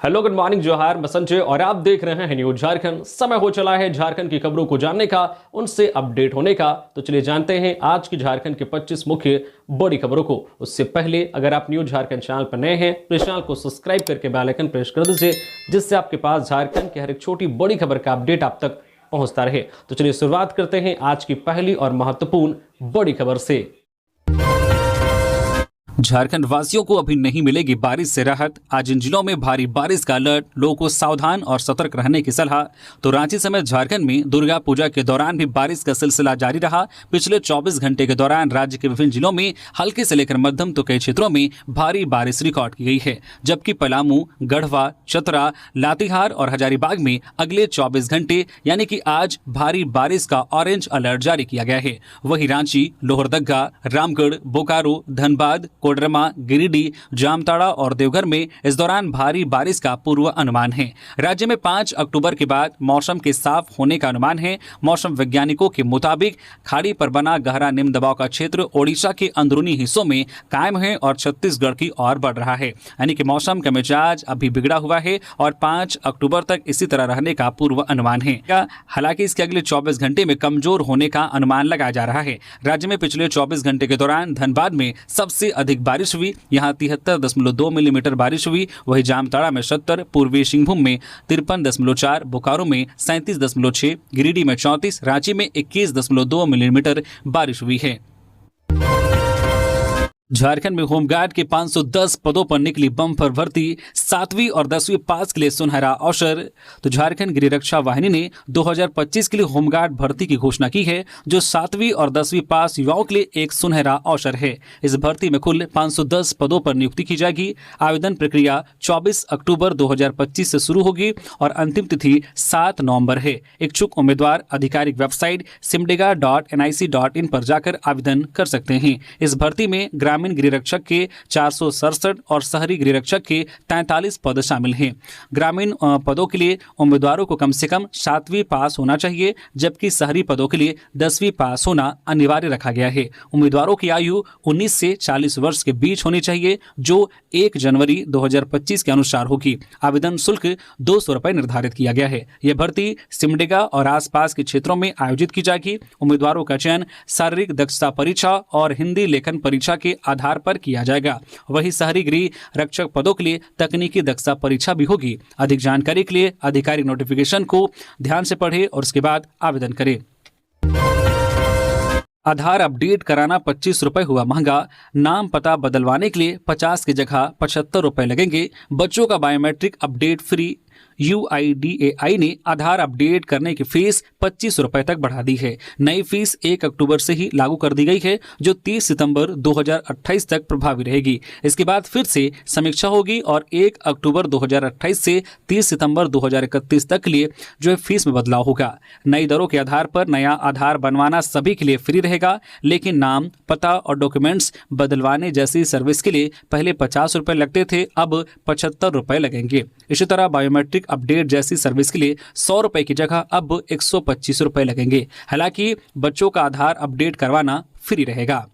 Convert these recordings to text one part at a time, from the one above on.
Hello, good morning, जोहार, मैं संजय और आप देख रहे हैं न्यूज झारखंड। समय हो चला है झारखंड की खबरों को जानने का, उनसे अपडेट होने का। तो चलिए जानते हैं आज की झारखंड के 25 मुख्य बड़ी खबरों को। उससे पहले अगर आप न्यूज झारखंड चैनल पर नए हैं तो इस चैनल को सब्सक्राइब करके बेल आइकन प्रेस कर दीजिए, जिससे आपके पास झारखंड की हर एक छोटी बड़ी खबर का अपडेट आप तक पहुंचता रहे। तो चलिए शुरुआत करते हैं आज की पहली और महत्वपूर्ण बड़ी खबर से। झारखंड वासियों को अभी नहीं मिलेगी बारिश से राहत। आज इन जिलों में भारी बारिश का अलर्ट, लोगों को सावधान और सतर्क रहने की सलाह। तो रांची समेत झारखंड में दुर्गा पूजा के दौरान भी बारिश का सिलसिला जारी रहा। पिछले 24 घंटे के दौरान राज्य के विभिन्न जिलों में हल्के से लेकर मध्यम तो कई क्षेत्रों में भारी बारिश रिकॉर्ड की गई है, जबकि पलामू, गढ़वा, चतरा, लातेहार और हजारीबाग में अगले 24 घंटे यानी कि आज भारी बारिश का ऑरेंज अलर्ट जारी किया गया है। वहीं रांची, लोहरदगा, रामगढ़, बोकारो, धनबाद, कोडरमा, गिरिडीह, जामताड़ा और देवघर में इस दौरान भारी बारिश का पूर्व अनुमान है। राज्य में 5 अक्टूबर के बाद मौसम के साफ होने का अनुमान है। मौसम वैज्ञानिकों के मुताबिक खाड़ी पर बना गहरा निम्न दबाव का क्षेत्र ओडिशा के अंदरूनी हिस्सों में कायम है और छत्तीसगढ़ की ओर बढ़ रहा है, यानी कि मौसम का मिजाज अभी बिगड़ा हुआ है और 5 अक्टूबर तक इसी तरह रहने का पूर्व अनुमान है। हालांकि इसके अगले 24 घंटे में कमजोर होने का अनुमान लगाया जा रहा है। राज्य में पिछले 24 घंटे के दौरान धनबाद में सबसे अधिक बारिश हुई, यहां 73.2 मिलीमीटर बारिश हुई। वहीं जामताड़ा में 70, पूर्वी सिंहभूम में 53.4, बोकारो में 37.6, गिरिडीह में 34, रांची में 21.2 मिलीमीटर बारिश हुई है। झारखंड में होमगार्ड के 510 पदों पर निकली बम्पर भर्ती। 7वीं और 10वीं पास के लिए सुनहरा अवसर। तो झारखंड गृह रक्षा वाहिनी ने 2025 के लिए होमगार्ड भर्ती की घोषणा की है, जो 7वीं और 10वीं पास युवाओं के लिए एक सुनहरा अवसर है। इस भर्ती में कुल 510 पदों पर नियुक्ति की जाएगी। आवेदन प्रक्रिया 24 अक्टूबर 2025 से शुरू होगी और अंतिम तिथि 7 नवंबर है। इच्छुक उम्मीदवार आधिकारिक वेबसाइट simdega.nic.in पर जाकर आवेदन कर सकते हैं। इस भर्ती में ग्रामीण गृह रक्षक के 467 और शहरी गृह रक्षक के 43 पद शामिल हैं। ग्रामीण पदों के लिए उम्मीदवारों को कम से कम 7वीं पास होना चाहिए, जबकि शहरी पदों के लिए 10वीं पास होना अनिवार्य रखा गया है। उम्मीदवारों की आयु 19 से 40 वर्ष के बीच होनी चाहिए, जो 1 जनवरी 2025 के अनुसार होगी। आवेदन शुल्क 200 रुपए निर्धारित किया गया है। यह भर्ती सिमडेगा और आसपास के क्षेत्रों में आयोजित की जाएगी। उम्मीदवारों का चयन शारीरिक दक्षता परीक्षा और हिंदी लेखन परीक्षा के आधार पर किया जाएगा। वही शहरी गृह रक्षक पदों के लिए तकनीकी दक्षता परीक्षा भी होगी। अधिक जानकारी के लिए आधिकारिक नोटिफिकेशन को ध्यान से पढ़ें और उसके बाद आवेदन करें। आधार अपडेट कराना 25 रुपए हुआ महंगा। नाम पता बदलवाने के लिए 50 की जगह 75 रुपए लगेंगे। बच्चों का बायोमेट्रिक अपडेट फ्री। UIDAI ने आधार अपडेट करने की फीस 25 रुपए तक बढ़ा दी है। नई फीस 1 अक्टूबर से ही लागू कर दी गई है, जो 30 सितंबर 2028 तक प्रभावी रहेगी। इसके बाद फिर से समीक्षा होगी और 1 अक्टूबर 2028 से 30 सितंबर 2031 तक के लिए जो है फीस में बदलाव होगा। नई दरों के आधार पर नया आधार बनवाना सभी के लिए फ्री रहेगा, लेकिन नाम, पता और डॉक्यूमेंट्स बदलवाने जैसी सर्विस के लिए पहले 50 रुपए लगते थे, अब 75 रुपए लगेंगे। इसी तरह बायोमेट्रिक अपडेट जैसी सर्विस के लिए 100 रुपए की जगह अब 125 रुपए लगेंगे। हालांकि बच्चों का आधार अपडेट करवाना फ्री रहेगा।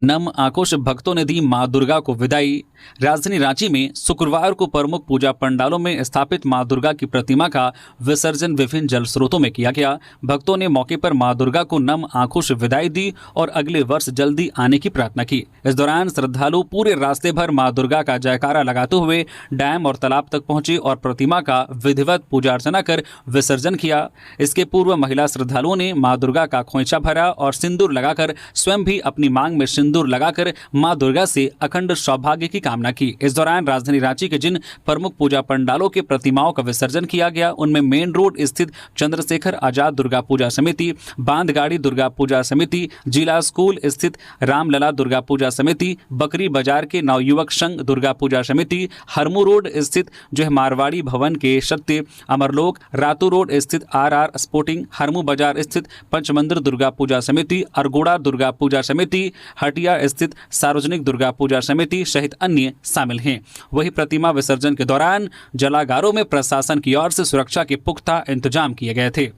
नम आंखों से भक्तों ने दी मां दुर्गा को विदाई। राजधानी रांची में शुक्रवार को प्रमुख पूजा पंडालों में स्थापित मां दुर्गा की प्रतिमा का विसर्जन विभिन्न जल स्रोतों में किया गया। भक्तों ने मौके पर मां दुर्गा को नम आंखों से विदाई दी और अगले वर्ष जल्दी आने की प्रार्थना की। इस दौरान श्रद्धालु पूरे रास्ते भर मां दुर्गा का जयकारा लगाते हुए डैम और तालाब तक पहुंचे और प्रतिमा का विधिवत पूजा अर्चना कर विसर्जन किया। इसके पूर्व महिला श्रद्धालुओं ने मां दुर्गा का खोइंचा भरा और सिंदूर लगाकर स्वयं भी अपनी मांग में सिंदूर लगाकर मां दुर्गा से अखंड सौभाग्य की कामना की। इस दौरान राजधानी रांची के जिन प्रमुख पूजा पंडालों के प्रतिमाओं का विसर्जन किया गया, उनमें मेन रोड स्थित चंद्रशेखर आजाद दुर्गा पूजा समिति, बांधगाड़ी दुर्गा पूजा समिति, जिला स्कूल स्थित रामलला दुर्गा पूजा समिति, बकरी बाजार के नवयुवक संघ दुर्गा पूजा समिति, हरमू रोड स्थित जो है मारवाड़ी भवन के सत्य, अमरलोक, रातू रोड स्थित RR स्पोर्टिंग, हरमू बाजार स्थित पंचमंदिर दुर्गा पूजा समिति, अरगोड़ा दुर्गा पूजा समिति, हटिया स्थित सार्वजनिक दुर्गा पूजा समिति सहित अन्य शामिल हैं। वही प्रतिमा विसर्जन के दौरान जलागारों में प्रशासन की ओर से सुरक्षा के पुख्ता इंतजाम किए गए थे।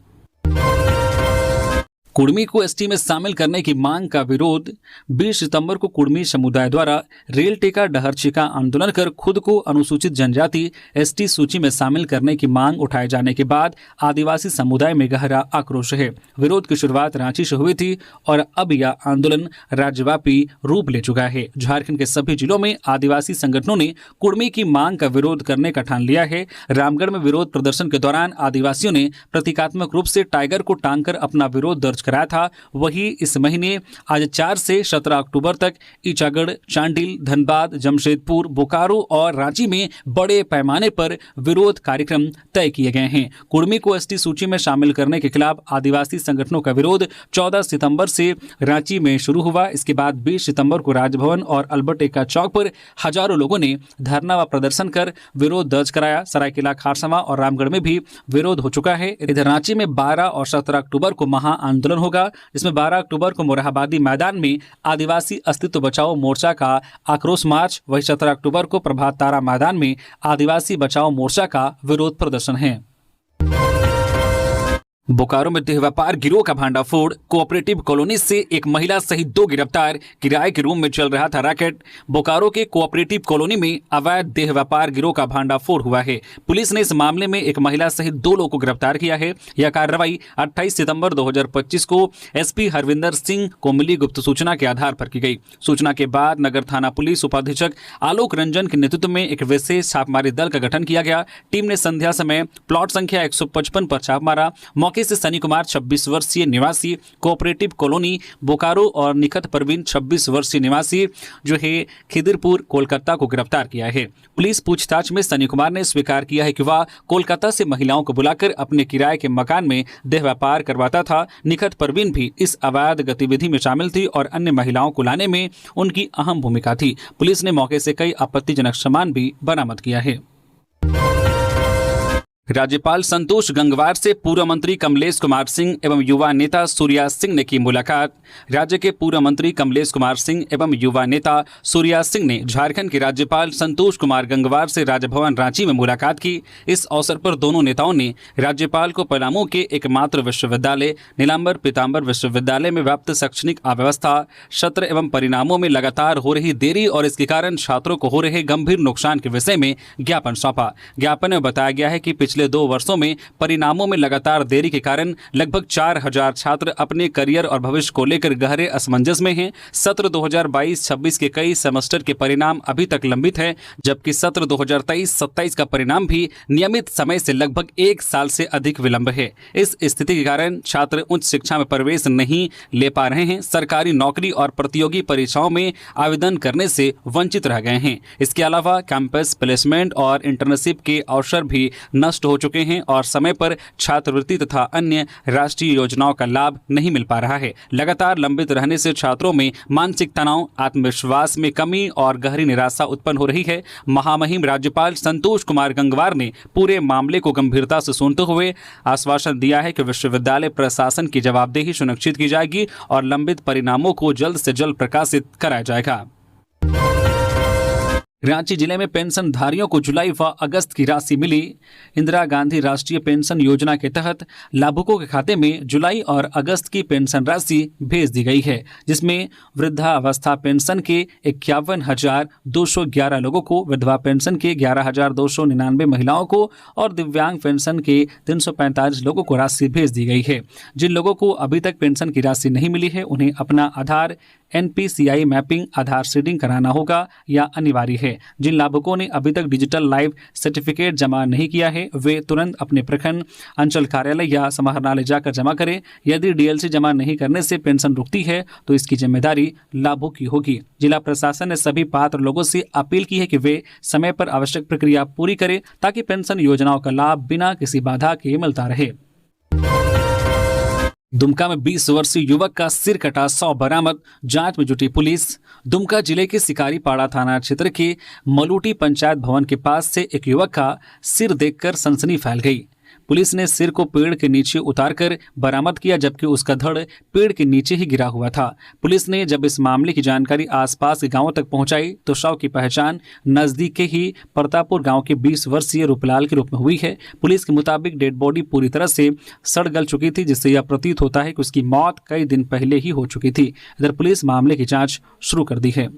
कुर्मी को एसटी में शामिल करने की मांग का विरोध। 20 सितंबर को कुर्मी समुदाय द्वारा रेल टेका डहरचिका आंदोलन कर खुद को अनुसूचित जनजाति एसटी सूची में शामिल करने की मांग उठाए जाने के बाद आदिवासी समुदाय में गहरा आक्रोश है। विरोध की शुरुआत रांची से हुई थी और अब यह आंदोलन राज्यव्यापी रूप ले चुका है। झारखंड के सभी जिलों में आदिवासी संगठनों ने कुर्मी की मांग का विरोध करने का ठान लिया है। रामगढ़ में विरोध प्रदर्शन के दौरान आदिवासियों ने प्रतीकात्मक रूप से टाइगर को टांगकर अपना विरोध दर्ज कराया था। वहीं इस महीने आज 4 से 17 अक्टूबर तक ईचागढ़, चांडिल, धनबाद, जमशेदपुर, बोकारो और रांची में बड़े पैमाने पर विरोध कार्यक्रम तय किए गए हैं। कुर्मी को एसटी सूची में शामिल करने के खिलाफ आदिवासी संगठनों का विरोध 14 सितंबर से रांची में शुरू हुआ। इसके बाद 20 सितंबर को राजभवन और अल्बर्ट एक्का चौक पर हजारों लोगों ने धरना व प्रदर्शन कर विरोध दर्ज कराया। सरायकेला खारसमा और रामगढ़ में भी विरोध हो चुका है। इधर रांची में 12 और 17 अक्टूबर को महा आंदोलन होगा, जिसमें 12 अक्टूबर को मोरहाबादी मैदान में आदिवासी अस्तित्व बचाओ मोर्चा का आक्रोश मार्च, वही 17 अक्टूबर को प्रभात तारा मैदान में आदिवासी बचाओ मोर्चा का विरोध प्रदर्शन है। बोकारो में देह व्यापार गिरोह का भांडाफोड़। कोऑपरेटिव कॉलोनी से एक महिला सहित 2 गिरफ्तार। किराए के रूम में चल रहा था रैकेट। बोकारो के कोऑपरेटिव कॉलोनी में अवैध देह व्यापार गिरोह का भांडाफोड़ हुआ है। पुलिस ने इस मामले में एक महिला सहित 2 लोगों को गिरफ्तार किया है। यह कार्रवाई 28 सितंबर 2025 को एसपी हरविंदर सिंह को मिली गुप्त सूचना के आधार पर की गई। सूचना के बाद नगर थाना पुलिस उपाधीक्षक आलोक रंजन के नेतृत्व में एक विशेष छापामारी दल का गठन किया गया। टीम ने संध्या समय प्लॉट संख्या 155 पर छापा मारा। मौके से सनी कुमार 26 वर्षीय निवासी कोऑपरेटिव कॉलोनी बोकारो और निखत परवीन 26 वर्षीय निवासी जो है खिदिरपुर कोलकाता को गिरफ्तार किया है। पुलिस पूछताछ में सनी कुमार ने स्वीकार किया है कि वह कोलकाता से महिलाओं को बुलाकर अपने किराए के मकान में देह व्यापार करवाता था। निखत परवीन भी इस अवैध गतिविधि में शामिल थी और अन्य महिलाओं को लाने में उनकी अहम भूमिका थी। पुलिस ने मौके से कई आपत्तिजनक सामान भी बरामद किया है। राज्यपाल संतोष गंगवार से पूर्व मंत्री कमलेश कुमार सिंह एवं युवा नेता सूर्या सिंह ने की मुलाकात। राज्य के पूर्व मंत्री कमलेश कुमार सिंह एवं युवा नेता सूर्या सिंह ने झारखंड के राज्यपाल संतोष कुमार गंगवार से राजभवन रांची में मुलाकात की। इस अवसर पर दोनों नेताओं ने राज्यपाल को पलामू के एकमात्र विश्वविद्यालय नीलांबर पीताम्बर विश्वविद्यालय में व्याप्त शैक्षणिक अव्यवस्था, सत्र एवं परिणामों में लगातार हो रही देरी और इसके कारण छात्रों को हो रहे गंभीर नुकसान के विषय में ज्ञापन सौंपा। ज्ञापन में बताया गया है कि पिछले 2 वर्षों में परिणामों में लगातार देरी के कारण लगभग 4000 छात्र अपने करियर और भविष्य को लेकर गहरे असमंजस में हैं। सत्र 2022-26 के कई सेमेस्टर के परिणाम अभी तक लंबित हैं, जबकि सत्र 2023-27 का परिणाम भी नियमित समय से लगभग 1 साल से अधिक विलंब है। इस स्थिति के कारण छात्र उच्च शिक्षा में प्रवेश नहीं ले पा रहे हैं, सरकारी नौकरी और प्रतियोगी परीक्षाओं में आवेदन करने से वंचित रह गए हैं। इसके अलावा कैंपस प्लेसमेंट और इंटर्नशिप के अवसर भी नष्ट हो चुके हैं और समय पर छात्रवृत्ति तथा अन्य राष्ट्रीय योजनाओं का लाभ नहीं मिल पा रहा है। लगातार लंबित रहने से छात्रों में मानसिक तनाव, आत्मविश्वास में कमी और गहरी निराशा उत्पन्न हो रही है। महामहिम राज्यपाल संतोष कुमार गंगवार ने पूरे मामले को गंभीरता से सुनते हुए आश्वासन दिया है कि विश्वविद्यालय प्रशासन की जवाबदेही सुनिश्चित की जाएगी और लंबित परिणामों को जल्द से जल्द प्रकाशित कराया जाएगा। रांची जिले में पेंशनधारियों को जुलाई व अगस्त की राशि मिली। इंदिरा गांधी राष्ट्रीय पेंशन योजना के तहत लाभुकों के खाते में जुलाई और अगस्त की पेंशन राशि भेज दी गई है, जिसमें वृद्धावस्था पेंशन के 51,211 लोगों को, विधवा पेंशन के 11,299 महिलाओं को और दिव्यांग पेंशन के 345 लोगों को राशि भेज दी गई है। जिन लोगों को अभी तक पेंशन की राशि नहीं मिली है, उन्हें अपना आधार NPCI मैपिंग आधार सीडिंग कराना होगा या अनिवार्य है। जिन लाभुकों ने अभी तक डिजिटल लाइफ सर्टिफिकेट जमा नहीं किया है, वे तुरंत अपने प्रखंड अंचल कार्यालय या समाहरणालय जाकर जमा करें। यदि DLC जमा नहीं करने से पेंशन रुकती है तो इसकी जिम्मेदारी लाभुक की होगी। जिला प्रशासन ने सभी पात्र लोगों से अपील की है कि वे समय पर आवश्यक प्रक्रिया पूरी करें ताकि पेंशन योजनाओं का लाभ बिना किसी बाधा के मिलता रहे। दुमका में 20 वर्षीय युवक का सिर कटा 100 बरामद, जांच में जुटी पुलिस। दुमका जिले के सिकारीपाड़ा थाना क्षेत्र के मलूटी पंचायत भवन के पास से एक युवक का सिर देखकर सनसनी फैल गई। पुलिस ने सिर को पेड़ के नीचे उतारकर बरामद किया, जबकि उसका धड़ पेड़ के नीचे ही गिरा हुआ था। पुलिस ने जब इस मामले की जानकारी आसपास के गांवों तक पहुंचाई तो शव की पहचान नजदीक के ही प्रतापपुर गांव के 20 वर्षीय रूपलाल के रूप में हुई है। पुलिस के मुताबिक डेड बॉडी पूरी तरह से सड़ गल चुकी थी, जिससे यह प्रतीत होता है कि उसकी मौत कई दिन पहले ही हो चुकी थी। इधर पुलिस मामले की जांच शुरू कर दी है।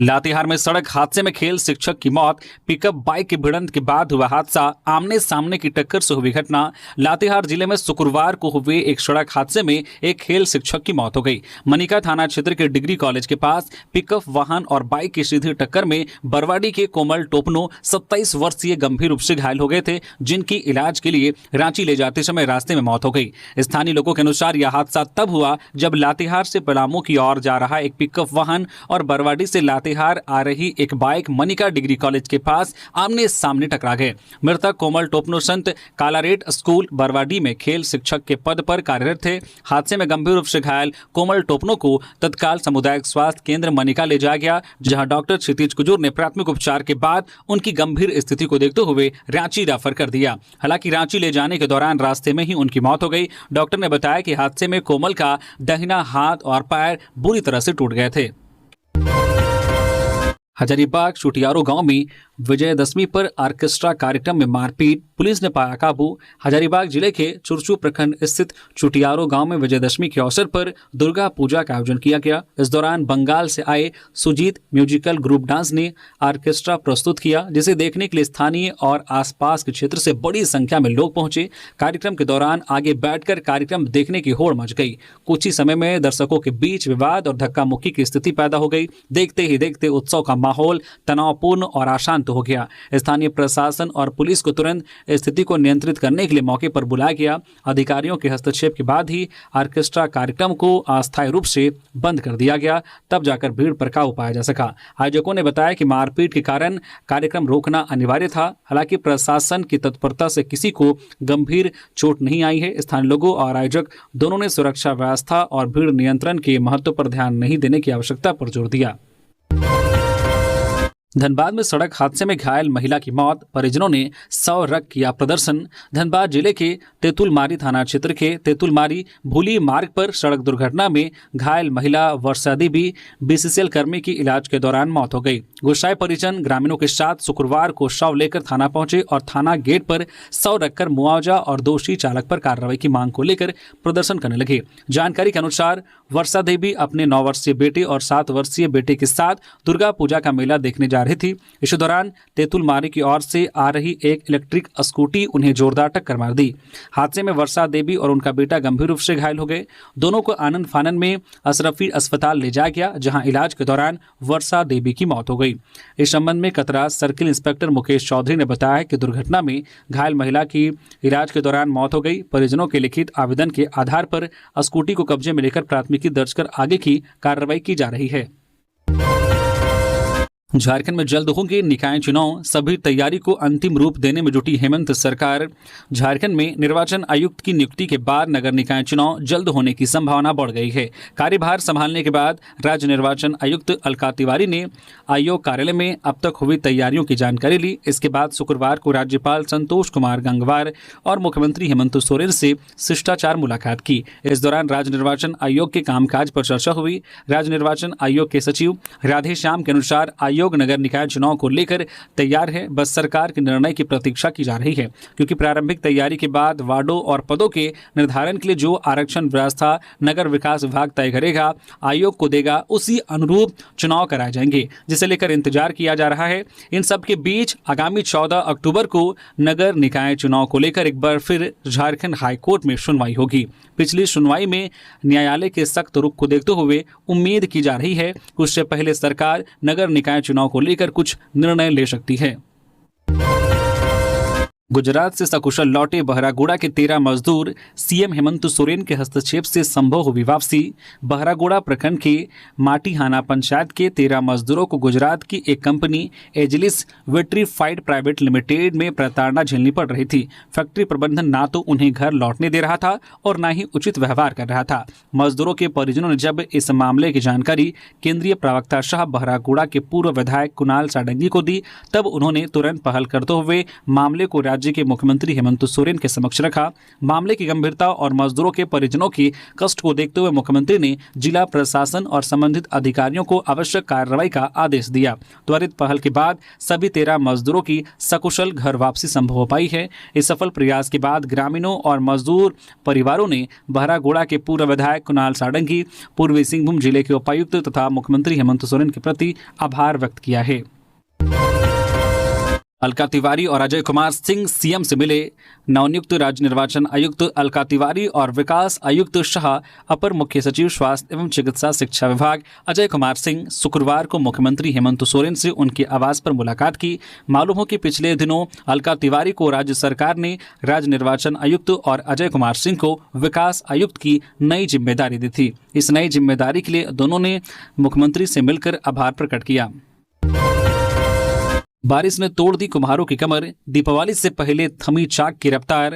लातेहार में सड़क हादसे में खेल शिक्षक की मौत। पिकअप बाइक की भिड़ंत के बाद हुआ हादसा। आमने सामने की टक्कर से हुई घटना। लातेहार जिले में शुक्रवार को हुए एक सड़क हादसे में एक खेल शिक्षक की मौत हो गई। मनिका थाना क्षेत्र के डिग्री कॉलेज के पास पिकअप वाहन और बाइक की सीधी टक्कर में बरवाडी के कोमल टोपनो 27 वर्षीय गंभीर रूप से घायल हो गए थे, जिनकी इलाज के लिए रांची ले जाते समय रास्ते में मौत हो गई। स्थानीय लोगों के अनुसार यह हादसा तब हुआ जब लातेहार से पलामू की ओर जा रहा एक पिकअप वाहन और बरवाडी से लातेहार आ रही एक बाइक मनिका डिग्री कॉलेज के पास आमने सामने टकरा गए। मृतक कोमल टोपनो संत कालारेट स्कूल बरवाडी में खेल शिक्षक के पद पर कार्यरत थे। हादसे में गंभीर रूप से घायल कोमल टोपनो को तत्काल सामुदायिक स्वास्थ्य केंद्र मनिका ले जाया गया, जहां डॉक्टर क्षितिज कुजूर ने प्राथमिक उपचार के बाद उनकी गंभीर स्थिति को देखते हुए रांची रेफर कर दिया। हालांकि रांची ले जाने के दौरान रास्ते में ही उनकी मौत हो गई। डॉक्टर ने बताया कि हादसे में कोमल का दाहिना हाथ और पैर बुरी तरह से टूट गए थे। हजारीबाग चुटियारो गांव में विजयदशमी पर ऑर्केस्ट्रा कार्यक्रम में मारपीट, पुलिस ने पाया काबू। हजारीबाग जिले के चुरचू प्रखंड स्थित चुटियारो गांव में विजयदशमी के अवसर पर दुर्गा पूजा का आयोजन किया गया। इस दौरान बंगाल से आए सुजीत म्यूजिकल ग्रुप डांस ने ऑर्केस्ट्रा प्रस्तुत किया, जिसे देखने के लिए स्थानीय और आसपास के क्षेत्र से बड़ी संख्या में लोग पहुंचे। कार्यक्रम के दौरान आगे बैठकर कार्यक्रम देखने की होड़ मच गई। कुछ ही समय में दर्शकों के बीच विवाद और धक्का मुक्की की स्थिति पैदा हो गई। देखते ही देखते उत्सव का माहौल तनावपूर्ण और अशांत हो गया। स्थानीय प्रशासन और पुलिस को तुरंत स्थिति को नियंत्रित करने के लिए मौके पर बुलाया गया। अधिकारियों के हस्तक्षेप के बाद ही ऑर्केस्ट्रा कार्यक्रम को अस्थायी रूप से बंद कर दिया गया, तब जाकर भीड़ पर काबू पाया जा सका। आयोजकों ने बताया कि मारपीट के कारण कार्यक्रम रोकना अनिवार्य था। हालांकि प्रशासन की तत्परता से किसी को गंभीर चोट नहीं आई है। स्थानीय लोगों और आयोजक दोनों ने सुरक्षा व्यवस्था और भीड़ नियंत्रण के महत्व पर ध्यान नहीं देने की आवश्यकता पर जोर दिया। धनबाद में सड़क हादसे में घायल महिला की मौत, परिजनों ने शव रख किया प्रदर्शन। धनबाद जिले के तेतुलमारी थाना क्षेत्र के तेतुलमारी भूली मार्ग पर सड़क दुर्घटना में घायल महिला वर्षा देवी बीसीसीएल कर्मी की इलाज के दौरान मौत हो गई। गुस्साए परिजन ग्रामीणों के साथ शुक्रवार को शव लेकर थाना पहुंचे और थाना गेट पर शव रखकर मुआवजा और दोषी चालक पर कार्रवाई की मांग को लेकर प्रदर्शन करने लगे। जानकारी के अनुसार वर्षा देवी अपने 9 वर्षीय बेटे और 7 वर्षीय बेटे के साथ दुर्गा पूजा का मेला देखने जा रही थी। इस दौरान तेतुलमारी की ओर से आ रही एक इलेक्ट्रिक स्कूटी उन्हें जोरदार टक्कर मार दी। हादसे में वर्षा देवी और उनका बेटा गंभीर रूप से घायल हो गए। दोनों को आनंद फानन में अशरफी अस्पताल ले जाया गया, जहां इलाज के दौरान वर्षा देवी की मौत हो गई। इस संबंध में कतरा सर्किल इंस्पेक्टर मुकेश चौधरी ने बताया कि दुर्घटना में घायल महिला की इलाज के दौरान मौत हो गई। परिजनों के लिखित आवेदन के आधार पर स्कूटी को कब्जे में लेकर प्राथमिकी दर्ज कर आगे की कार्रवाई की जा रही है। झारखंड में जल्द होंगे निकाय चुनाव, सभी तैयारी को अंतिम रूप देने में जुटी हेमंत सरकार। झारखंड में निर्वाचन आयुक्त की नियुक्ति के बाद नगर निकाय चुनाव जल्द होने की संभावना बढ़ गई है। कार्यभार संभालने के बाद राज्य निर्वाचन आयुक्त अलका तिवारी ने आयोग कार्यालय में अब तक हुई तैयारियों की जानकारी ली। इसके बाद शुक्रवार को राज्यपाल संतोष कुमार गंगवार और मुख्यमंत्री हेमंत सोरेन से शिष्टाचार मुलाकात की। इस दौरान राज्य निर्वाचन आयोग के कामकाज पर चर्चा हुई। राज्य निर्वाचन आयोग के सचिव राधेश्याम के अनुसार आयोग नगर निकाय चुनाव को लेकर तैयार है, बस सरकार के निर्णय की प्रतीक्षा की जा रही है, क्योंकि प्रारंभिक तैयारी के बाद वार्डों और पदों के निर्धारण के लिए जो आरक्षण व्यवस्था नगर विकास विभाग तय करेगा, आयोग को देगा, उसी अनुरूप चुनाव कराए जाएंगे, जिसे लेकर इंतजार किया जा रहा है। इन सब के बीच आगामी 14 अक्टूबर को नगर निकाय चुनाव को लेकर एक बार फिर झारखंड हाईकोर्ट में सुनवाई होगी। पिछली सुनवाई में न्यायालय के सख्त रुख को देखते हुए उम्मीद की जा रही है कि उससे पहले सरकार नगर निकाय चुनाव को लेकर कुछ निर्णय ले सकती है। गुजरात से सकुशल लौटे बहरागोड़ा के 13 मजदूर, सीएम हेमंत सोरेन के हस्तक्षेप से संभव हुई वापसी। बहरागोड़ा प्रखंड के माटीहाना पंचायत के 13 मजदूरों को गुजरात की एक company Agilus vitrified private limited में प्रताड़ना झेलनी पड़ रही थी। फैक्ट्री प्रबंधन ना तो उन्हें घर लौटने दे रहा था और ना ही उचित व्यवहार कर रहा था। मजदूरों के परिजनों ने जब इस मामले की जानकारी केंद्रीय प्रवक्ता शाह बहरागोड़ा के पूर्व विधायक कुणाल साडंगी को दी, तब उन्होंने तुरंत पहल करते हुए मामले को राज्य राज्य के मुख्यमंत्री हेमंत सोरेन के समक्ष रखा। मामले की गंभीरता और मजदूरों के परिजनों की कष्ट को देखते हुए मुख्यमंत्री ने जिला प्रशासन और संबंधित अधिकारियों को आवश्यक कार्रवाई का आदेश दिया। त्वरित पहल के बाद सभी 13 मजदूरों की सकुशल घर वापसी संभव हो पाई है। इस सफल प्रयास के बाद ग्रामीणों और मजदूर परिवारों ने बहरागोड़ा के पूर्व विधायक कुणाल सारंगी, पूर्वी सिंहभूम जिले के उपायुक्त तथा मुख्यमंत्री हेमंत सोरेन के प्रति आभार व्यक्त किया है। अलका तिवारी और अजय कुमार सिंह सीएम से मिले। नवनियुक्त राज्य निर्वाचन आयुक्त अलका तिवारी और विकास आयुक्त शाह, अपर मुख्य सचिव स्वास्थ्य एवं चिकित्सा शिक्षा विभाग अजय कुमार सिंह शुक्रवार को मुख्यमंत्री हेमंत सोरेन से उनके आवास पर मुलाकात की। मालूम हो कि पिछले दिनों अलका तिवारी को राज्य सरकार ने राज्य निर्वाचन आयुक्त और अजय कुमार सिंह को विकास आयुक्त की नई जिम्मेदारी दी थी। इस नई जिम्मेदारी के लिए दोनों ने मुख्यमंत्री से मिलकर आभार प्रकट किया। बारिश ने तोड़ दी कुम्हारों की कमर। दीपावली से पहले थमी चाक की रफ्तार।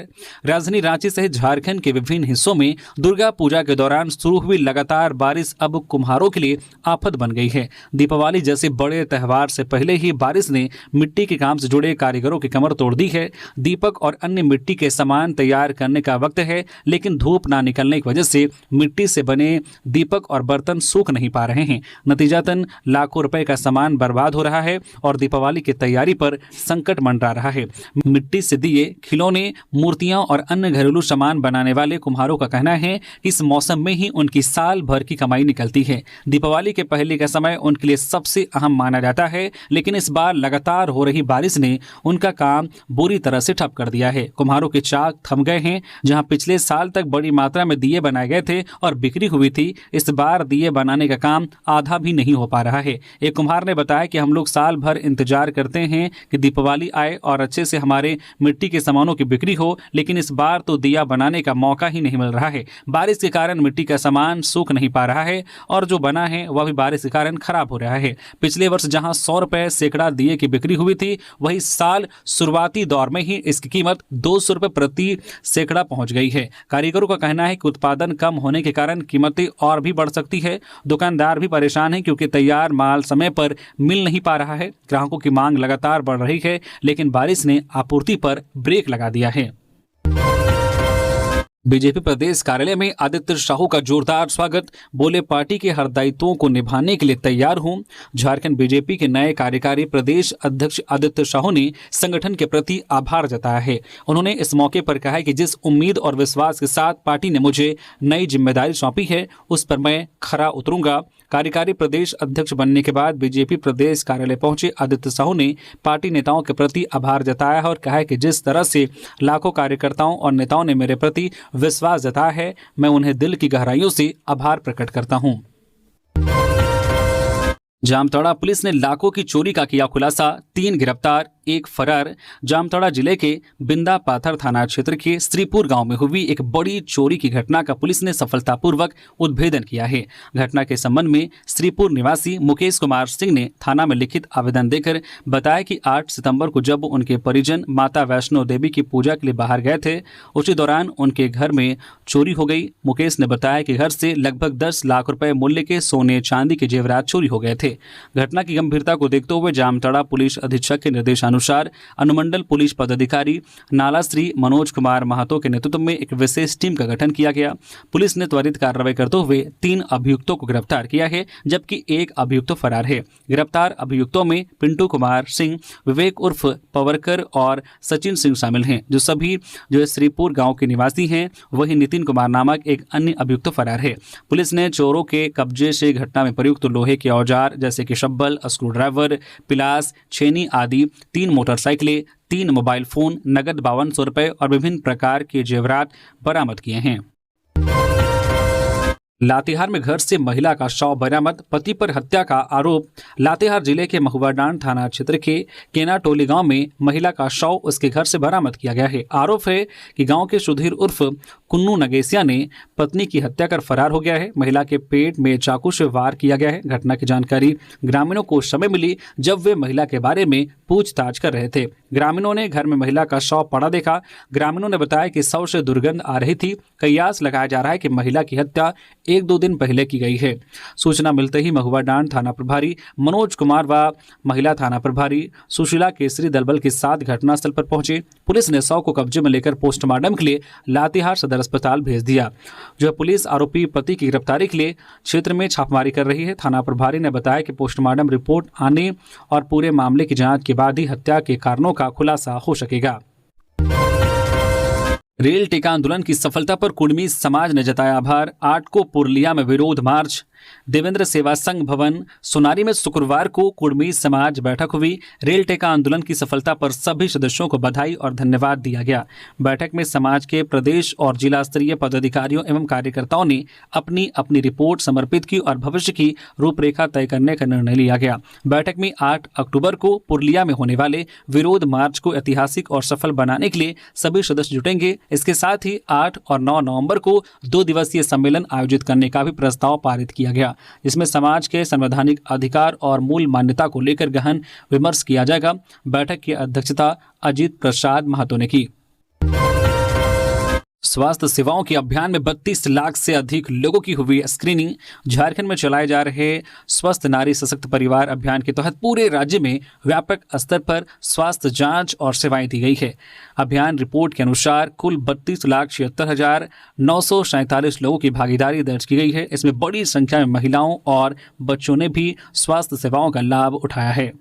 राजधानी रांची सहित झारखंड के विभिन्न हिस्सों में दुर्गा पूजा के दौरान शुरू हुई लगातार बारिश अब कुम्हारों के लिए आफत बन गई है। दीपावली जैसे बड़े त्योहार से पहले ही बारिश ने मिट्टी के काम से जुड़े कारीगरों की कमर तोड़ दी है। दीपक और अन्य मिट्टी के सामान तैयार करने का वक्त है, लेकिन धूप ना निकलने की वजह से मिट्टी से बने दीपक और बर्तन सूख नहीं पा रहे हैं। नतीजतन लाखों रुपए का सामान बर्बाद हो रहा है और दीपावली के तैयारी पर संकट मंडरा रहा है। मिट्टी से दिए, खिलौने, मूर्तियां और अन्य घरेलू सामान बनाने वाले कुम्हारों का कहना है कि इस मौसम में ही उनकी साल भर की कमाई निकलती है। दीपावली के पहले का समय उनके लिए सबसे अहम माना जाता है, लेकिन इस बार लगातार हो रही बारिश ने उनका काम बुरी तरह से ठप कर दिया है। कुम्हारों के चाक थम गए हैं। जहां पिछले साल तक बड़ी मात्रा में दिए बनाए गए थे और बिक्री हुई थी, इस बार दिए बनाने का काम आधा भी नहीं हो पा रहा है। एक कुम्हार ने बताया कि हम लोग साल भर इंतजार करते हैं कि दीपावली आए और अच्छे से हमारे मिट्टी के सामानों की बिक्री हो, लेकिन इस बार तो दिया बनाने का मौका ही नहीं मिल रहा है। बारिश के कारण मिट्टी का सामान सूख नहीं पा रहा है और जो बना है वह भी बारिश के कारण खराब हो रहा है। पिछले वर्ष जहां 100 रुपए सैकड़ा दिए की बिक्री हुई थी, वही साल शुरुआती दौर में ही इसकी कीमत 200 रुपए प्रति सैकड़ा पहुंच गई है। कारीगरों का कहना है कि उत्पादन कम होने के कारण कीमतें और भी बढ़ सकती है। दुकानदार भी परेशान है क्योंकि तैयार माल समय पर मिल नहीं पा रहा है। ग्राहकों की मांग लगातार बढ़ रही है, लेकिन बारिश ने आपूर्ति पर ब्रेक लगा दिया है। बीजेपी प्रदेश कार्यालय में आदित्य साहू का जोरदार स्वागत। बोले, पार्टी के हर दायित्वों को निभाने के लिए तैयार हूं। झारखंड बीजेपी के नए कार्यकारी प्रदेश अध्यक्ष आदित्य साहू ने संगठन के प्रति आभार जताया है। उन्होंने इस मौके पर कहा है कि जिस उम्मीद और विश्वास के साथ पार्टी ने मुझे नई जिम्मेदारी सौंपी है, उस पर मैं खरा उतरूंगा। कार्यकारी प्रदेश अध्यक्ष बनने के बाद बीजेपी प्रदेश कार्यालय पहुंचे आदित्य साहू ने पार्टी नेताओं के प्रति आभार जताया है और कहा है कि जिस तरह से लाखों कार्यकर्ताओं और नेताओं ने मेरे प्रति विश्वास जताया है, मैं उन्हें दिल की गहराइयों से आभार प्रकट करता हूं। जामताड़ा पुलिस ने लाखों की चोरी का किया खुलासा। 3 गिरफ्तार, 1 फरार। जामताड़ा जिले के बिंदा पाथर थाना क्षेत्र के श्रीपुर गांव में हुई एक बड़ी चोरी की घटना का पुलिस ने सफलतापूर्वक उद्भेदन किया है। घटना के संबंध में श्रीपुर निवासी मुकेश कुमार सिंह ने थाना में लिखित आवेदन देकर बताया कि 8 सितंबर को जब उनके परिजन माता वैष्णो देवी की पूजा के लिए बाहर गए थे, उसी दौरान उनके घर में चोरी हो गई। मुकेश ने बताया कि घर से लगभग 10 लाख रुपए मूल्य के सोने चांदी के जेवरात चोरी हो गए थे। घटना की गंभीरता को देखते हुए जामताड़ा पुलिस अधीक्षक के निर्देशानुसार अनुमंडल पुलिस पदाधिकारी नाला श्री मनोज कुमार महतो के नेतृत्व में एक विशेष टीम का गठन किया गया। पुलिस ने त्वरित कार्रवाई करते हुए 3 अभियुक्तों को गिरफ्तार किया है, जबकि 1 अभियुक्त फरार है। गिरफ्तार अभियुक्तों में पिंटू कुमार सिंह, विवेक उर्फ पवरकर और सचिन सिंह शामिल हैं, जो सभी श्रीपुर गांव के निवासी हैं। वहीं नितिन कुमार नामक एक अन्य अभियुक्त फरार है। पुलिस ने चोरों के कब्जे से घटना में प्रयुक्त लोहे के औजार जैसे कि शब्बल, स्क्रू ड्राइवर, पिलास, छेनी आदि 3 मोटरसाइकिलें, 3 मोबाइल फोन, नगद 5200 रुपए और विभिन्न प्रकार के जेवरात बरामद किए हैं। लातेहार में घर से महिला का शव बरामद, पति पर हत्या का आरोप। लातेहार जिले के महुआडांड थाना क्षेत्र के केनाटोली गांव में महिला का शव उसके घर से बरामद किया गया है। आरोप है कि गांव के सुधीर उर्फ कुन्नू नगेसिया ने पत्नी की हत्या कर फरार हो गया है। महिला के पेट में चाकू से वार किया गया है। घटना की जानकारी ग्रामीणों को समय मिली जब वे महिला के बारे में पूछताछ कर रहे थे। ग्रामीणों ने घर में महिला का शव पड़ा देखा। ग्रामीणों ने बताया कि शव से दुर्गंध आ रही थी। कयास लगाया जा रहा है कि महिला की हत्या 1-2 दिन पहले की गई है। सूचना मिलते ही महुआ डांड थाना प्रभारी मनोज कुमार व महिला थाना प्रभारी सुशीला केसरी दलबल के साथ घटनास्थल पर पहुंचे। पुलिस ने शव को कब्जे में लेकर पोस्टमार्टम के लिए लातेहार सदर अस्पताल भेज दिया। जो पुलिस आरोपी पति की गिरफ्तारी के लिए क्षेत्र में छापेमारी कर रही है। थाना प्रभारी ने बताया कि पोस्टमार्टम रिपोर्ट आने और पूरे मामले की जांच के बाद ही हत्या के कारणों का खुलासा हो सकेगा। रेल टेका आंदोलन की सफलता पर कुर्मी समाज ने जताया आभार। 8 को पुरलिया में विरोध मार्च। देवेंद्र सेवा संघ भवन सोनारी में शुक्रवार को कुर्मी समाज बैठक हुई। रेल टेका आंदोलन की सफलता पर सभी सदस्यों को बधाई और धन्यवाद दिया गया। बैठक में समाज के प्रदेश और जिला स्तरीय पदाधिकारियों एवं कार्यकर्ताओं ने अपनी अपनी रिपोर्ट समर्पित की और भविष्य की रूपरेखा तय करने का निर्णय लिया गया। बैठक में 8 अक्टूबर को पुरलिया में होने वाले विरोध मार्च को ऐतिहासिक और सफल बनाने के लिए सभी सदस्य जुटेंगे। इसके साथ ही 8 और 9 नवंबर को 2 दिवसीय सम्मेलन आयोजित करने का भी प्रस्ताव पारित किया गया, जिसमें समाज के संवैधानिक अधिकार और मूल मान्यता को लेकर गहन विमर्श किया जाएगा। बैठक की अध्यक्षता अजीत प्रसाद महतो ने की। स्वास्थ्य सेवाओं के अभियान में 32 लाख से अधिक लोगों की हुई स्क्रीनिंग। झारखंड में चलाए जा रहे स्वस्थ नारी सशक्त परिवार अभियान के तहत पूरे राज्य में व्यापक स्तर पर स्वास्थ्य जांच और सेवाएं दी गई है। अभियान रिपोर्ट के अनुसार कुल 32,76,947 लोगों की भागीदारी दर्ज की गई है। इसमें बड़ी संख्या में महिलाओं और बच्चों ने भी स्वास्थ्य सेवाओं का लाभ उठाया है।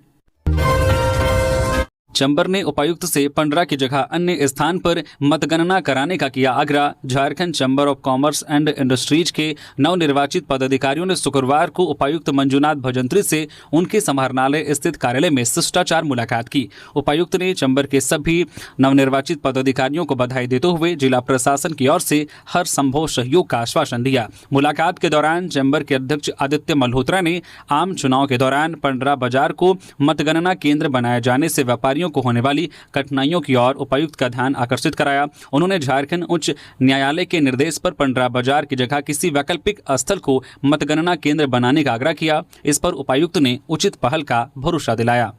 चंबर ने उपायुक्त से पंडरा की जगह अन्य स्थान पर मतगणना कराने का किया आग्रह। Jharkhand chamber of commerce and industries के नवनिर्वाचित पदाधिकारियों ने शुक्रवार को उपायुक्त मंजुनाथ भजंत्री से उनके समाहरणालय स्थित कार्यालय में शिष्टाचार मुलाकात की। उपायुक्त ने चंबर के सभी नवनिर्वाचित पदाधिकारियों को बधाई देते हुए जिला प्रशासन की ओर से हर संभव सहयोग का आश्वासन दिया। मुलाकात के दौरान चैम्बर के अध्यक्ष आदित्य मल्होत्रा ने आम चुनाव के दौरान पंडरा बाजार को मतगणना केंद्र बनाए जाने से व्यापारियों को होने वाली कठिनाइयों की ओर उपायुक्त का ध्यान आकर्षित कराया। उन्होंने झारखंड उच्च न्यायालय के निर्देश पर पंडरा बाजार की जगह किसी वैकल्पिक स्थल को मतगणना केंद्र बनाने का आग्रह किया। इस पर उपायुक्त ने उचित पहल का भरोसा दिलाया।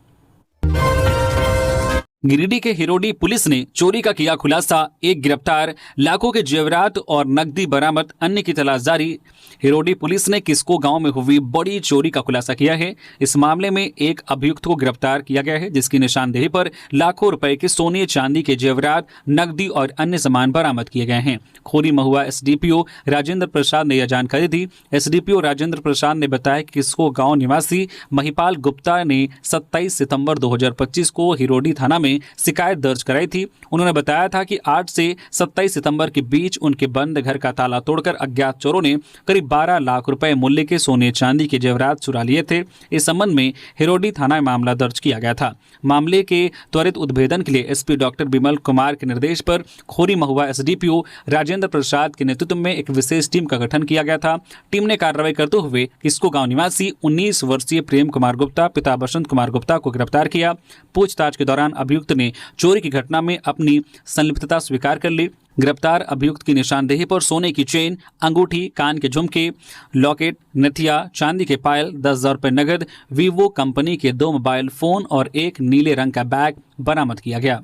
गिरिडीह के हिरोडी पुलिस ने चोरी का किया खुलासा। एक गिरफ्तार, लाखों के जेवरात और नकदी बरामद, अन्य की तलाश जारी। हिरोडी पुलिस ने किस्को गांव में हुई बड़ी चोरी का खुलासा किया है। इस मामले में एक अभियुक्त को गिरफ्तार किया गया है, जिसकी निशानदेही पर लाखों रुपए के सोने चांदी के जेवरात, नकदी और अन्य सामान बरामद किए गए हैं। खोरी महुआ एसडीपीओ राजेंद्र प्रसाद ने यह जानकारी दी। एसडीपीओ राजेंद्र प्रसाद ने बताया कि किस्को गांव निवासी महिपाल गुप्ता ने 27 सितंबर 2025 को हिरोडी थाना में शिकायत दर्ज कराई थी। उन्होंने बताया था कि 8 से 27 सितंबर के बीच उनके बंद घर का ताला तोड़कर अज्ञात चोरों ने करीब 12 लाख रुपए मूल्य के सोने चांदी के जेवरात चुरा लिए थे। इस संबंध में हिरोडी थाना में मामला दर्ज किया गया था। मामले के त्वरित उद्भेदन के लिए एसपी डॉक्टर विमल कुमार के निर्देश पर खोरी महुआ एसडीपीओ राजेंद्र प्रसाद के नेतृत्व में एक विशेष टीम का गठन किया गया था। टीम ने कार्रवाई करते हुए किस्को गांव निवासी 19 वर्षीय प्रेम कुमार गुप्ता पिता बसंत कुमार गुप्ता को गिरफ्तार किया। पूछताछ के दौरान अभियुक्त ने चोरी की घटना में अपनी संलिप्तता स्वीकार कर ली। गिरफ्तार अभियुक्त की निशानदेही पर सोने की चेन, अंगूठी, कान के झुमके, लॉकेट, नथिया, चांदी के पायल, 10,000 रुपए नगद, वीवो कंपनी के 2 मोबाइल फोन और एक नीले रंग का बैग बरामद किया गया।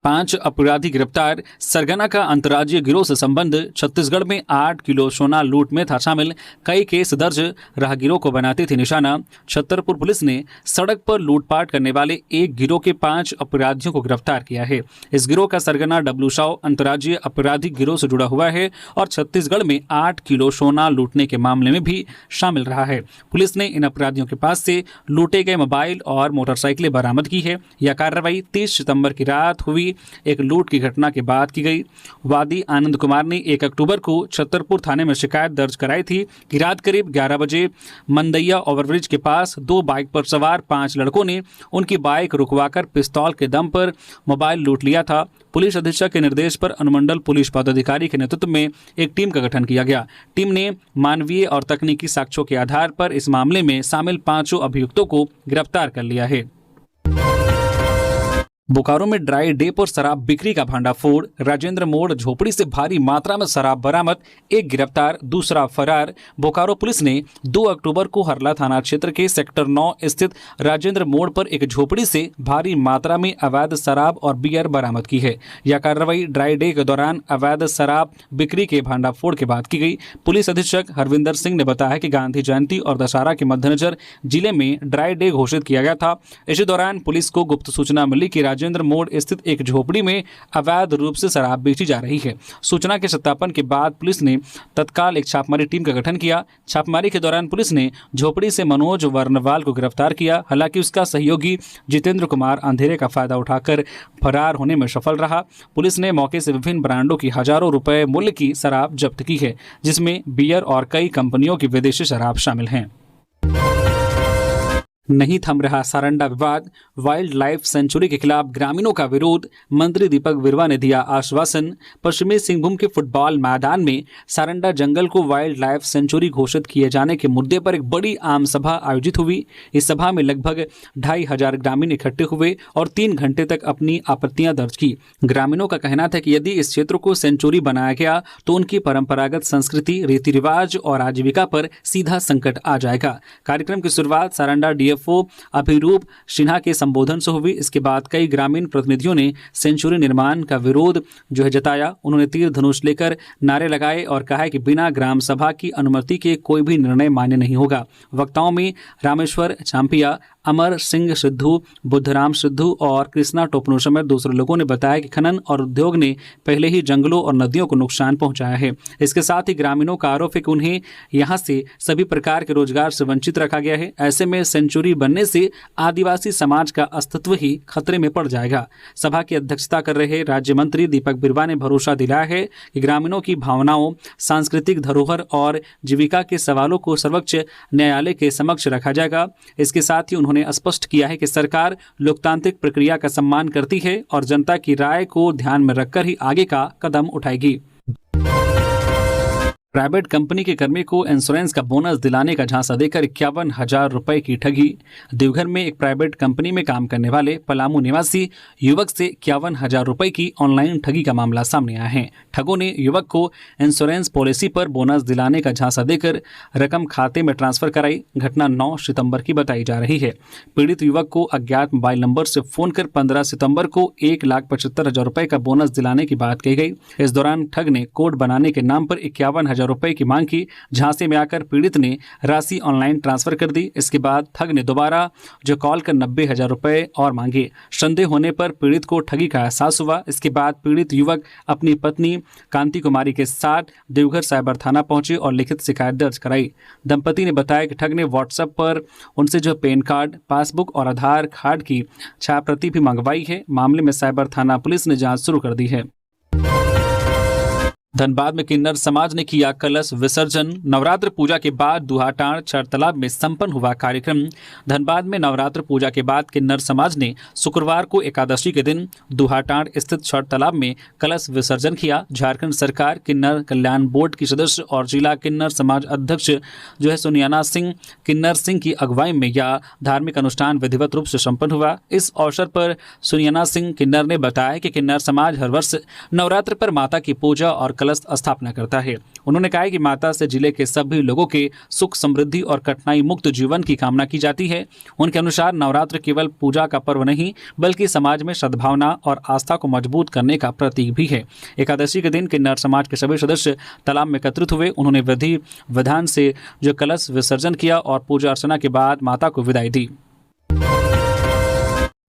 5 अपराधी गिरफ्तार। सरगना का अंतर्राज्यीय गिरोह से संबंध। छत्तीसगढ़ में 8 किलो सोना लूट में था शामिल। कई केस दर्ज, राहगीरों को बनाती थी निशाना। छतरपुर पुलिस ने सड़क पर लूटपाट करने वाले एक गिरोह के 5 अपराधियों को गिरफ्तार किया है। इस गिरोह का सरगना डब्लू शाह अंतर्राज्यीय आपराधिक गिरोह से जुड़ा हुआ है और छत्तीसगढ़ में 8 किलो सोना लूटने के मामले में भी शामिल रहा है। पुलिस ने इन अपराधियों के पास से लूटे गए मोबाइल और मोटरसाइकिलें बरामद की है। यह कार्रवाई 30 सितंबर की रात हुई एक लूट की घटना के बाद की गई। वादी आनंद कुमार ने 1 अक्टूबर को छतरपुर थाने में शिकायत दर्ज कराई थी कि रात करीब 11 बजे मंदैया ओवरब्रिज के पास 2 बाइक पर सवार 5 लड़कों ने उनकी बाइक रुकवाकर पिस्तौल के दम पर मोबाइल लूट लिया था। पुलिस अधीक्षक के निर्देश पर अनुमंडल पुलिस पदाधिकारी के नेतृत्व में एक टीम का गठन किया गया। टीम ने मानवीय और तकनीकी साक्ष्यों के आधार पर इस मामले में शामिल 5 अभियुक्तों को गिरफ्तार कर लिया है। बोकारो में ड्राई डे पर शराब बिक्री का भांडाफोड़, राजेंद्र मोड़ झोपड़ी से भारी मात्रा में शराब बरामद, एक गिरफ्तार, दूसरा फरार। बोकारो पुलिस ने 2 अक्टूबर को हरला थाना क्षेत्र के सेक्टर 9 स्थित राजेंद्र मोड़ पर एक झोपड़ी से भारी मात्रा में अवैध शराब और बियर बरामद की है। यह कार्रवाई ड्राई डे के दौरान अवैध शराब बिक्री के भांडाफोड़ के बाद की गई। पुलिस अधीक्षक हरविंदर सिंह ने बताया कि गांधी जयंती और दशहरा के मद्देनजर जिले में ड्राई डे घोषित किया गया था। इसी दौरान पुलिस को गुप्त सूचना मिली कि राजेंद्र मोड़ स्थित एक झोपड़ी में अवैध रूप से शराब बेची जा रही है। सूचना के सत्यापन के बाद पुलिस ने तत्काल एक छापामारी टीम का गठन किया। छापामारी के दौरान पुलिस ने झोपड़ी से मनोज वर्णवाल को गिरफ्तार किया। हालांकि उसका सहयोगी जितेंद्र कुमार अंधेरे का फायदा उठाकर फरार होने में सफल रहा। पुलिस ने मौके से विभिन्न ब्रांडों की हजारों रुपए मूल्य की शराब जब्त की है, जिसमें बियर और कई कंपनियों की विदेशी शराब शामिल हैं। नहीं थम रहा सारंडा विवाद, वाइल्ड लाइफ सेंचुरी के खिलाफ ग्रामीणों का विरोध, मंत्री दीपक बिरवा ने दिया आश्वासन। पश्चिमी सिंहभूम के फुटबॉल मैदान में सारंडा जंगल को वाइल्ड लाइफ सेंचुरी घोषित किए जाने के मुद्दे पर एक बड़ी आम सभा आयोजित हुई। इस सभा में लगभग 2500 ग्रामीण इकट्ठे हुए और 3 घंटे तक अपनी आपत्तियां दर्ज की। ग्रामीणों का कहना था कि यदि इस क्षेत्र को सेंचुरी बनाया गया तो उनकी परंपरागत संस्कृति, रीति रिवाज और आजीविका पर सीधा संकट आ जाएगा। कार्यक्रम की शुरुआत सारंडा अभिरूप सिन्हा के संबोधन से हुई। इसके बाद कई ग्रामीण प्रतिनिधियों ने सेंचुरी निर्माण का विरोध जताया। उन्होंने तीर धनुष लेकर नारे लगाए और कहा कि बिना ग्राम सभा की अनुमति के कोई भी निर्णय मान्य नहीं होगा। वक्ताओं में रामेश्वर चांपिया, अमर सिंह सिद्धू, बुद्धराम सिद्धू और कृष्णा टोपनो समेत दूसरे लोगों ने बताया कि खनन और उद्योग ने पहले ही जंगलों और नदियों को नुकसान पहुंचाया है। इसके साथ ही ग्रामीणों का आरोप है कि उन्हें यहां से सभी प्रकार के रोजगार से वंचित रखा गया है। ऐसे में सेंचुरी बनने से आदिवासी समाज का अस्तित्व ही खतरे में पड़ जाएगा। सभा की अध्यक्षता कर रहे राज्य मंत्री दीपक बिरवा ने भरोसा दिलाया है कि ग्रामीणों की भावनाओं, सांस्कृतिक धरोहर और जीविका के सवालों को सर्वोच्च न्यायालय के समक्ष रखा जाएगा। इसके साथ ही उन्होंने स्पष्ट किया है कि सरकार लोकतांत्रिक प्रक्रिया का सम्मान करती है और जनता की राय को ध्यान में रखकर ही आगे का कदम उठाएगी। प्राइवेट कंपनी के कर्मी को इंश्योरेंस का बोनस दिलाने का झांसा देकर 51,000 रुपए की ठगी। देवघर में एक प्राइवेट कंपनी में काम करने वाले पलामू निवासी युवक से 51,000 रुपए की ऑनलाइन ठगी का मामला सामने आया है। ठगों ने युवक को इंश्योरेंस पॉलिसी पर बोनस दिलाने का झांसा देकर रकम खाते में ट्रांसफर कराई। घटना 9 सितंबर की बताई जा रही है। पीड़ित युवक को अज्ञात मोबाइल नंबर से फोन कर 15 सितंबर को 1,75,000 रुपए का बोनस दिलाने की बात कही गई। इस दौरान ठग ने कोड बनाने के नाम पर 51,000 रुपए की मांग की। झांसे में आकर पीड़ित ने राशि ऑनलाइन ट्रांसफर कर दी। इसके बाद ठग ने दोबारा कॉल कर 90,000 रुपए और मांगे। संदेह होने पर पीड़ित को ठगी का एहसास हुआ। इसके बाद पीड़ित युवक अपनी पत्नी कांति कुमारी के साथ देवघर साइबर थाना पहुंचे और लिखित शिकायत दर्ज कराई। दंपति ने बताया कि ठग ने व्हाट्सएप पर उनसे पैन कार्ड, पासबुक और आधार कार्ड की छायाप्रति भी मंगवाई है। मामले में साइबर थाना पुलिस ने जांच शुरू कर दी है। धनबाद में किन्नर समाज ने किया कलश विसर्जन। नवरात्र पूजा के बाद दुहाटांड़ छठ तालाब में संपन्न हुआ कार्यक्रम। धनबाद में नवरात्र पूजा के बाद किन्नर समाज ने शुक्रवार को एकादशी के दिन दुहाटांड़ स्थित छठ तालाब में कलश विसर्जन किया। झारखंड सरकार किन्नर कल्याण बोर्ड की सदस्य और जिला किन्नर समाज अध्यक्ष सुनियाना सिंह किन्नर सिंह की अगुवाई में यह धार्मिक अनुष्ठान विधिवत रूप से संपन्न हुआ। इस अवसर पर सुनियाना सिंह किन्नर ने बताया कि किन्नर समाज हर वर्ष नवरात्र पर माता की पूजा और कलश स्थापना करता है। उन्होंने कहा कि माता से जिले के सभी लोगों के सुख, समृद्धि और कठिनाई मुक्त जीवन की कामना की जाती है। उनके अनुसार नवरात्र केवल पूजा का पर्व नहीं बल्कि समाज में सद्भावना और आस्था को मजबूत करने का प्रतीक भी है। एकादशी के दिन किन्नर समाज के सभी सदस्य तालाब में एकत्रित हुए। उन्होंने विधि विधान से कलश विसर्जन किया और पूजा अर्चना के बाद माता को विदाई दी।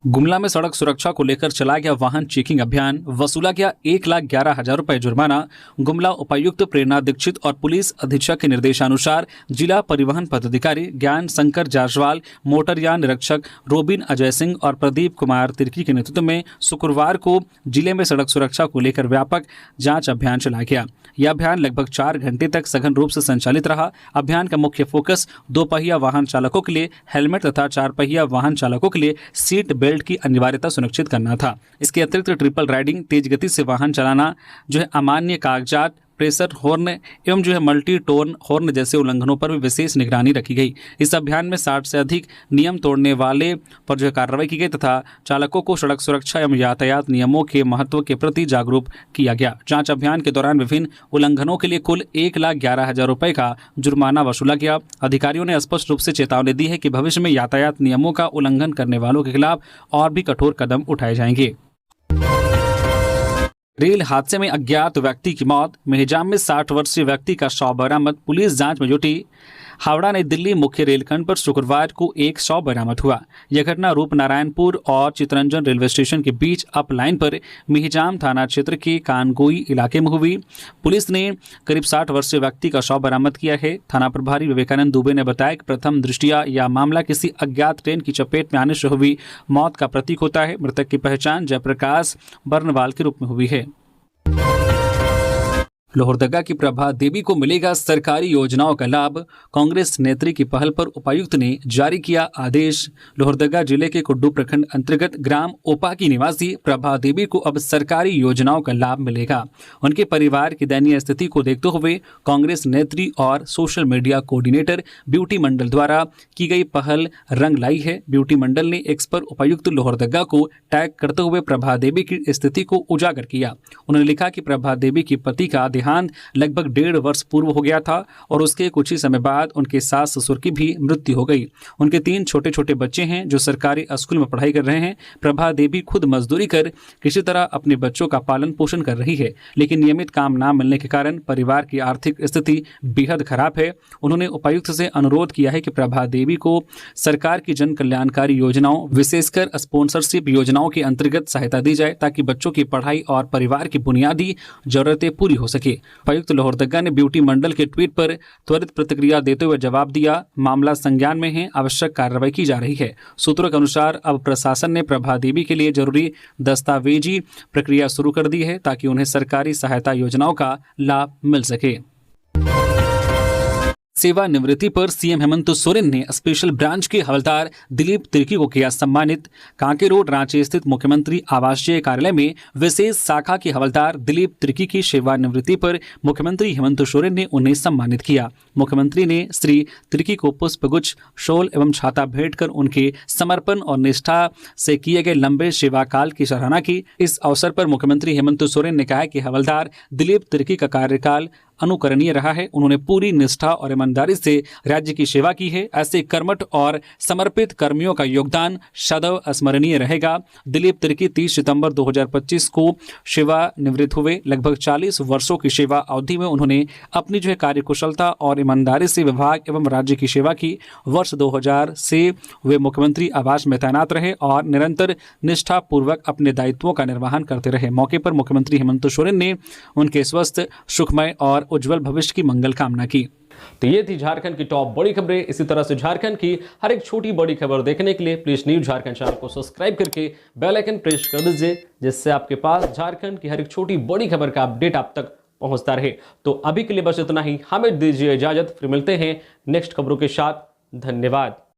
गुमला में सड़क सुरक्षा को लेकर चला गया वाहन चेकिंग अभियान, वसूला गया 1,11,000 रुपए जुर्माना। गुमला उपायुक्त प्रेरणा दीक्षित और पुलिस अधीक्षक के निर्देशानुसार जिला परिवहन पदाधिकारी ज्ञान शंकर जायसवाल, मोटरयान निरीक्षक रोबिन अजय सिंह और प्रदीप कुमार तिर्की के नेतृत्व में शुक्रवार को जिले में सड़क सुरक्षा को लेकर व्यापक जांच अभियान चलाया गया। यह अभियान लगभग 4 घंटे तक सघन रूप से संचालित रहा। अभियान का मुख्य फोकस 2 पहिया वाहन चालकों के लिए हेलमेट तथा 4 पहिया वाहन चालकों के लिए सीट बेल्ट की अनिवार्यता सुनिश्चित करना था। इसके अतिरिक्त ट्रिपल राइडिंग, तेज गति से वाहन चलाना, अमान्य कागजात, प्रेशर हॉर्न एवं मल्टी टोन हॉर्न जैसे उल्लंघनों पर भी विशेष निगरानी रखी गई। इस अभियान में 60 से अधिक नियम तोड़ने वाले पर कार्रवाई की गई तथा चालकों को सड़क सुरक्षा एवं यातायात नियमों के महत्व के प्रति जागरूक किया गया। जांच अभियान के दौरान विभिन्न उल्लंघनों के लिए कुल 1,11,000 रुपए का जुर्माना वसूला गया। अधिकारियों ने स्पष्ट रूप से चेतावनी दी है कि भविष्य में यातायात नियमों का उल्लंघन करने वालों के खिलाफ और भी कठोर कदम उठाए जाएंगे। रेल हादसे में अज्ञात व्यक्ति की मौत, मेहजाम में 60 वर्षीय व्यक्ति का शव बरामद, पुलिस जांच में जुटी। हावड़ा नई दिल्ली मुख्य रेलखंड पर शुक्रवार को एक शव बरामद हुआ। यह घटना रूपनारायणपुर और चितरंजन रेलवे स्टेशन के बीच अप लाइन पर मेहजाम थाना क्षेत्र के कानगोई इलाके में हुई। पुलिस ने करीब 60 वर्षीय व्यक्ति का शव बरामद किया है। थाना प्रभारी विवेकानंद दुबे ने बताया कि प्रथम दृष्टया यह मामला किसी अज्ञात ट्रेन की चपेट में आने से हुई मौत का प्रतीक होता है। मृतक की पहचान जयप्रकाश बर्नवाल के रूप में हुई है। लोहरदगा की प्रभा देवी को मिलेगा सरकारी योजनाओं का लाभ, कांग्रेस नेत्री की पहल पर उपायुक्त ने जारी किया आदेश। लोहरदगा जिले के कुड्डू प्रखंड अंतर्गत ग्राम ओपा की निवासी प्रभा देवी को अब सरकारी योजनाओं का लाभ मिलेगा। उनके परिवार की दयनीय स्थिति को देखते हुए कांग्रेस नेत्री और सोशल मीडिया कोऑर्डिनेटर ब्यूटी मंडल द्वारा की गई पहल रंग लाई है। ब्यूटी मंडल ने एक्स पर उपायुक्त लोहरदगा को टैग करते हुए प्रभा देवी की स्थिति को उजागर किया। उन्होंने लिखा कि प्रभा देवी की पति का लगभग 1.5 वर्ष पूर्व हो गया था और उसके कुछ ही समय बाद उनके सास ससुर की भी मृत्यु हो गई। उनके 3 छोटे छोटे बच्चे हैं जो सरकारी स्कूल में पढ़ाई कर रहे हैं। प्रभा देवी खुद मजदूरी कर किसी तरह अपने बच्चों का पालन पोषण कर रही है, लेकिन नियमित काम न मिलने के कारण परिवार की आर्थिक स्थिति बेहद खराब है। उन्होंने उपायुक्त से अनुरोध किया है कि प्रभा देवी को सरकार की जन कल्याणकारी योजनाओं, विशेषकर स्पॉन्सरशिप योजनाओं के अंतर्गत सहायता दी जाए ताकि बच्चों की पढ़ाई और परिवार की बुनियादी जरूरतें पूरी हो सके। उपायुक्त लोहरदगा ने ब्यूटी मंडल के ट्वीट पर त्वरित प्रतिक्रिया देते हुए जवाब दिया, मामला संज्ञान में है, आवश्यक कार्रवाई की जा रही है। सूत्रों के अनुसार अब प्रशासन ने प्रभा देवी के लिए जरूरी दस्तावेजी प्रक्रिया शुरू कर दी है ताकि उन्हें सरकारी सहायता योजनाओं का लाभ मिल सके। सेवानिवृत्ति पर सीएम हेमंत सोरेन ने स्पेशल ब्रांच के हवलदार दिलीप तिर्की को किया सम्मानित। कांके रोड रांची स्थित मुख्यमंत्री आवासीय कार्यालय में विशेष शाखा के हवलदार दिलीप तिर्की की सेवानिवृत्ति पर मुख्यमंत्री हेमंत सोरेन ने उन्हें सम्मानित किया। मुख्यमंत्री ने श्री तिर्की को पुष्पगुच्छ, शॉल एवं छाता भेंट कर उनके समर्पण और निष्ठा से किए गए लंबे सेवा काल की सराहना की। इस अवसर पर मुख्यमंत्री हेमंत सोरेन ने कहा कि हवलदार दिलीप तिर्की का कार्यकाल अनुकरणीय रहा है। उन्होंने पूरी निष्ठा और ईमानदारी से राज्य की सेवा की है। ऐसे कर्मठ और समर्पित कर्मियों का योगदान सदैव स्मरणीय रहेगा। दिलीप तिर्की 30 सितंबर 2025 को सेवानिवृत्त हुए। लगभग 40 वर्षों की सेवा अवधि में उन्होंने अपनी कार्यकुशलता और ईमानदारी से विभाग एवं राज्य की सेवा की। वर्ष 2000 से वे मुख्यमंत्री आवास में तैनात रहे और निरंतर निष्ठापूर्वक अपने दायित्वों का निर्वहन करते रहे। मौके पर मुख्यमंत्री हेमंत सोरेन ने उनके स्वस्थ, सुखमय और उज्जवल भविष्य की मंगल कामना की। तो ये थी झारखंड की टॉप बड़ी खबरें। इसी तरह से झारखंड की हर एक छोटी बड़ी खबर देखने के लिए प्लीज न्यूज झारखंड चैनल को सब्सक्राइब करके बेल आइकन प्रेस कर दीजिए, जिससे आपके पास झारखंड की हर एक छोटी बड़ी खबर का अपडेट आप तक पहुंचता रहे। तो अभी के लिए बस इतना ही, हमें दीजिए इजाजत, फिर मिलते हैं नेक्स्ट खबरों के साथ। धन्यवाद।